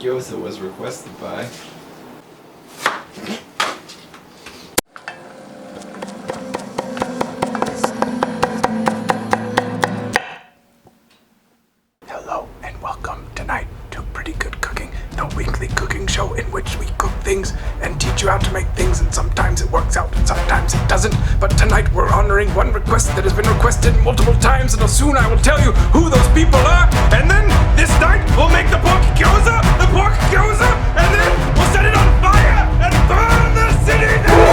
Gyoza was requested by... Hello and welcome tonight to Pretty Good Cooking, the weekly cooking show in which we cook things and teach you how to make things, and sometimes it works out and sometimes it doesn't. But tonight we're honoring one request that has been requested multiple times, and soon I will tell you who those people are. And then this night we'll make the pork gyoza, and then we'll set it on fire and burn the city down.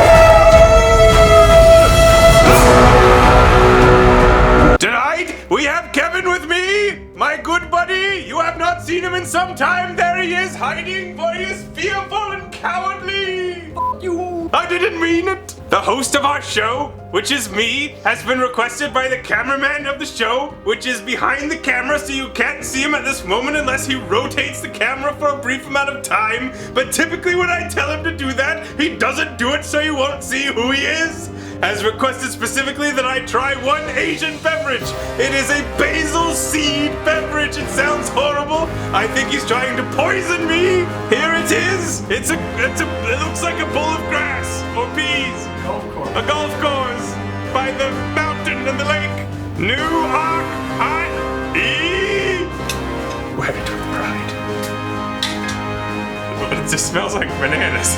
Tonight we have Kevin with me, my good buddy. You have not seen him in some time. There he is, hiding, for he is fearful and cowardly. Fuck you. I didn't mean it. The host of our show, which is me, has been requested by the cameraman of the show, which is behind the camera, so you can't see him at this moment unless he rotates the camera for a brief amount of time. But typically when I tell him to do that, he doesn't do it, so you won't see who he is. Has requested specifically that I try one Asian beverage. It is a basil seed beverage. It sounds horrible. I think he's trying to poison me. Here it is. It looks like a bowl of grass or peas. A golf course by the mountain and the lake. New Ark Hot E. Wedded with pride. It just smells like bananas.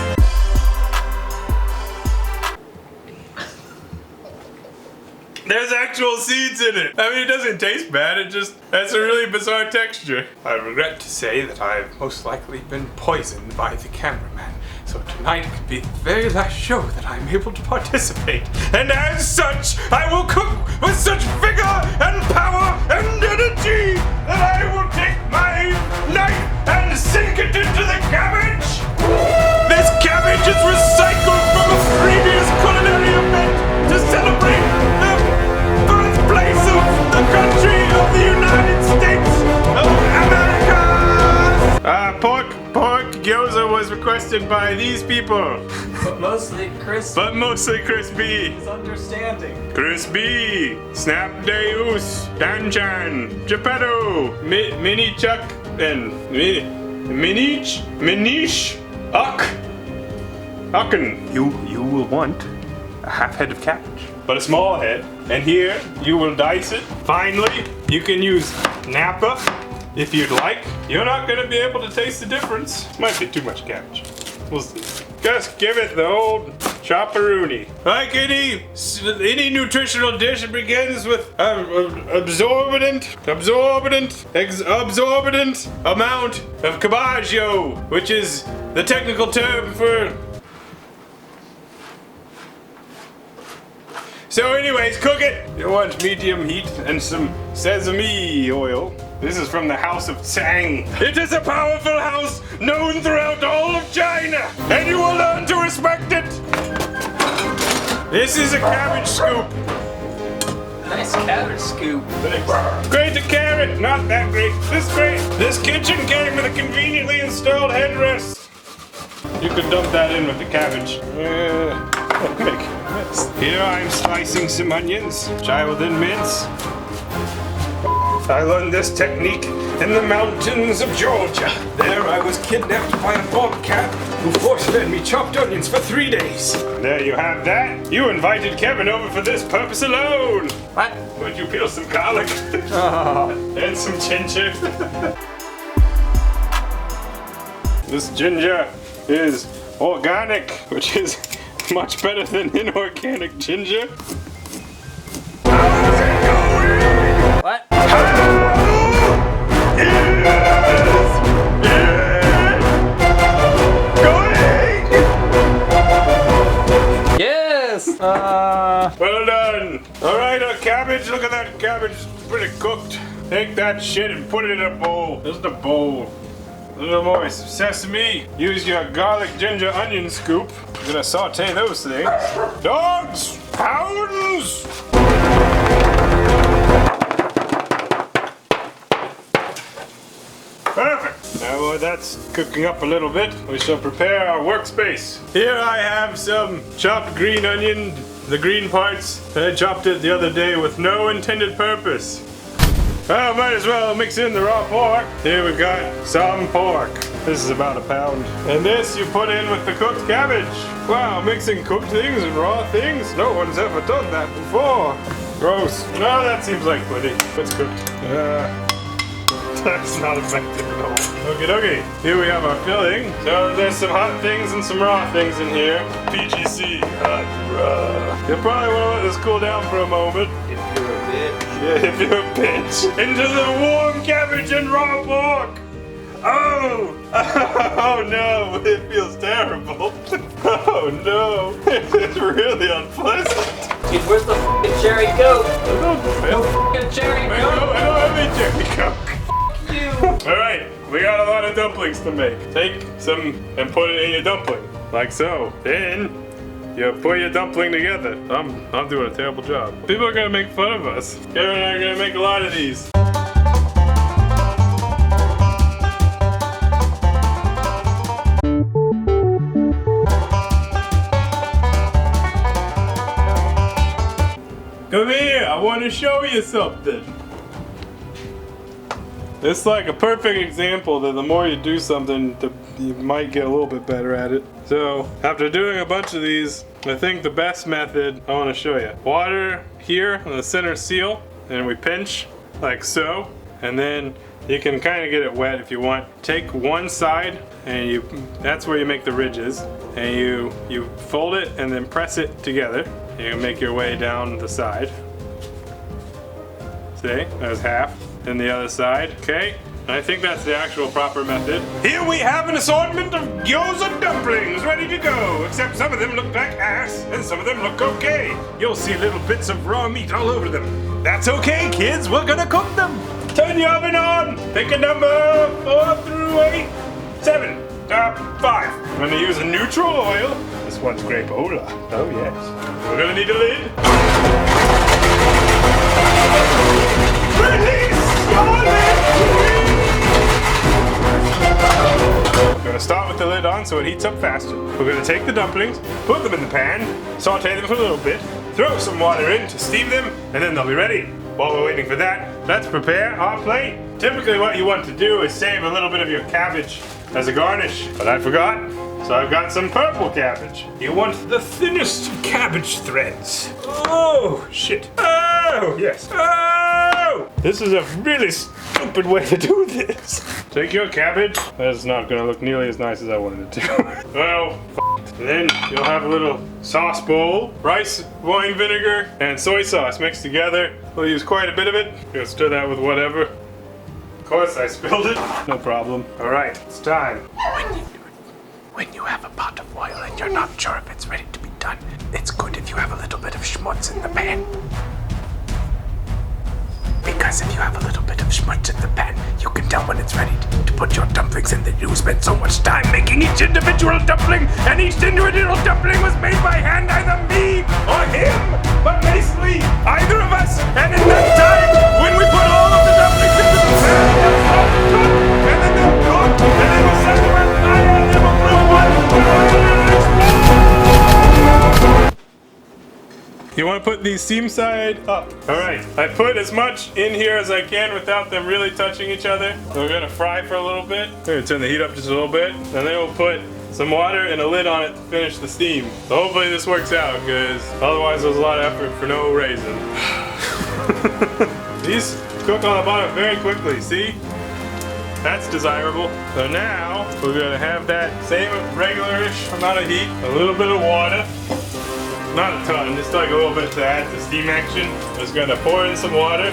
There's actual seeds in it. I mean, it doesn't taste bad, it just has a really bizarre texture. I regret to say that I've most likely been poisoned by the cameraman. So tonight could be the very last show that I'm able to participate. And as such, I will cook with such vigor and power and energy that I will take my knife and sink it into the cabbage. This cabbage is recycled from a previous culinary event to celebrate the birthplace of the country of the United States of America. Pork gyoza was requested by these people. But mostly crispy. It's understanding. Crispy, Snap Deus, Danchan, Geppetto, Mini Chuck, and Minish, Ucken. You will want a half head of cabbage, but a small head. And here you will dice it. Finally, you can use Napa if you'd like. You're not going to be able to taste the difference. Might be too much cabbage. We'll see. Just give it the old chopperoonie. Like any nutritional dish, it begins with absorbent amount of Cabbage, which is the technical term for... So anyways, cook it! You want medium heat and some sesame oil. This is from the House of Tsang. It is a powerful house known throughout all of China, and you will learn to respect it. This is a cabbage scoop. Nice cabbage scoop. Grate a carrot, not that great. This great. This kitchen came with a conveniently installed headrest. You could dump that in with the cabbage. Here I'm slicing some onions, which I will then mince. I learned this technique in the mountains of Georgia. There I was kidnapped by a bobcat who force-fed me chopped onions for 3 days. There you have that. You invited Kevin over for this purpose alone. What? Would you peel some garlic? Oh. And some ginger. This ginger is organic, which is much better than inorganic ginger. How's it going? What? Yes! Well done. Alright, our cabbage. Look at that cabbage. It's pretty cooked. Take that shit and put it in a bowl. Just a bowl. A little more sesame. Use your garlic, ginger, onion scoop. I'm gonna saute those things. Dogs! Hounds! Perfect. Now while that's cooking up a little bit, we shall prepare our workspace. Here I have some chopped green onion, the green parts. I chopped it the other day with no intended purpose. Well, might as well mix in the raw pork. Here we got some pork. This is about a pound. And this you put in with the cooked cabbage. Wow, mixing cooked things and raw things? No one's ever done that before. Gross. No, that seems like pudding. It's cooked. That's not effective at all. Okie dokie. Here we have our filling. So there's some hot things and some raw things in here. PGC. Hot raw. You'll probably want to let this cool down for a moment. If you're a bitch. Yeah, if you're a bitch. Into the warm cabbage and raw pork. Oh! Oh no, it feels terrible. Oh no, it's really unpleasant. Dude, where's the f***ing cherry coke? I don't F***ing cherry coke! I don't have any cherry coke. You! Alright, we got a lot of dumplings to make. Take some and put it in your dumpling. Like so. Then you put your dumpling together. I'm doing a terrible job. People are gonna make fun of us. Karen and I are gonna make a lot of these. Come here, I want to show you something. It's like a perfect example that the more you do something, you might get a little bit better at it. So, after doing a bunch of these, I think the best method I want to show you. Water here on the center seal, and we pinch like so, and then you can kind of get it wet if you want. Take one side, and that's where you make the ridges, and you fold it and then press it together. You can make your way down the side. See, there's half. Then the other side, okay? And I think that's the actual proper method. Here we have an assortment of gyoza dumplings ready to go, except some of them look like ass, and some of them look okay. You'll see little bits of raw meat all over them. That's okay, kids, we're gonna cook them. Turn the oven on, pick a number 4 through 8, 7, 5. I'm gonna use a neutral oil. This one's grapeola. Oh yes. We're gonna need a lid. Release your lid! We're gonna start with the lid on so it heats up faster. We're gonna take the dumplings, put them in the pan, saute them for a little bit, throw some water in to steam them, and then they'll be ready. While we're waiting for that, let's prepare our plate. Typically what you want to do is save a little bit of your cabbage as a garnish, but I forgot. So I've got some purple cabbage. You want the thinnest cabbage threads. Oh, shit. Oh, yes. Oh! This is a really stupid way to do this. Take your cabbage. That's not gonna look nearly as nice as I wanted it to. Well, and then you'll have a little sauce bowl, rice, wine vinegar, and soy sauce mixed together. We'll use quite a bit of it. You'll stir that with whatever. Of course, I spilled it. No problem. All right, it's time. When you have a pot of oil and you're not sure if it's ready to be done, it's good if you have a little bit of schmutz in the pan. Because if you have a little bit of schmutz in the pan, you can tell when it's ready to put your dumplings in. That you spent so much time making each individual dumpling, and each individual dumpling was made by hand, either me or him, but basically either of us. And in that time, when we put all of the dumplings into the pan, they'll start to cook, and then they'll cook, and then we'll set them on fire, and then we'll blow one, and it'll explode. You want to put these seam side up. All right, I put as much in here as I can without them really touching each other. We're gonna fry for a little bit. We're gonna turn the heat up just a little bit, and then we'll put some water and a lid on it to finish the steam. So hopefully this works out, because otherwise there's a lot of effort for no reason. These cook on the bottom very quickly, see? That's desirable. So now we're gonna have that same regular-ish amount of heat, a little bit of water. Not a ton, just like a little bit to add to steam action. Just gonna pour in some water.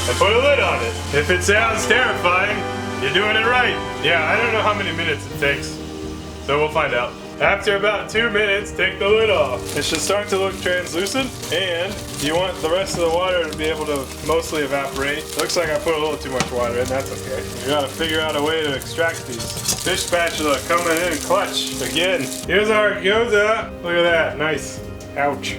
And put a lid on it. If it sounds terrifying, you're doing it right. Yeah, I don't know how many minutes it takes, so we'll find out. After about 2 minutes, take the lid off. It should start to look translucent, and you want the rest of the water to be able to mostly evaporate. Looks like I put a little too much water in, that's okay. You gotta figure out a way to extract these. Fish spatula coming in clutch again. Here's our gyoza. Look at that, nice. Ouch.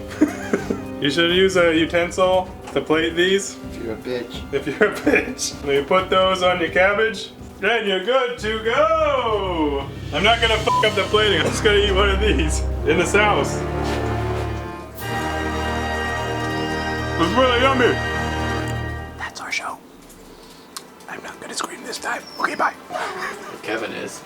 You should use a utensil to plate these. If you're a bitch. If you're a bitch. When you put those on your cabbage, then you're good to go! I'm not gonna fuck up the plating, I'm just gonna eat one of these in the sauce. It's really yummy! That's our show. I'm not gonna scream this time. Okay, bye. Kevin is.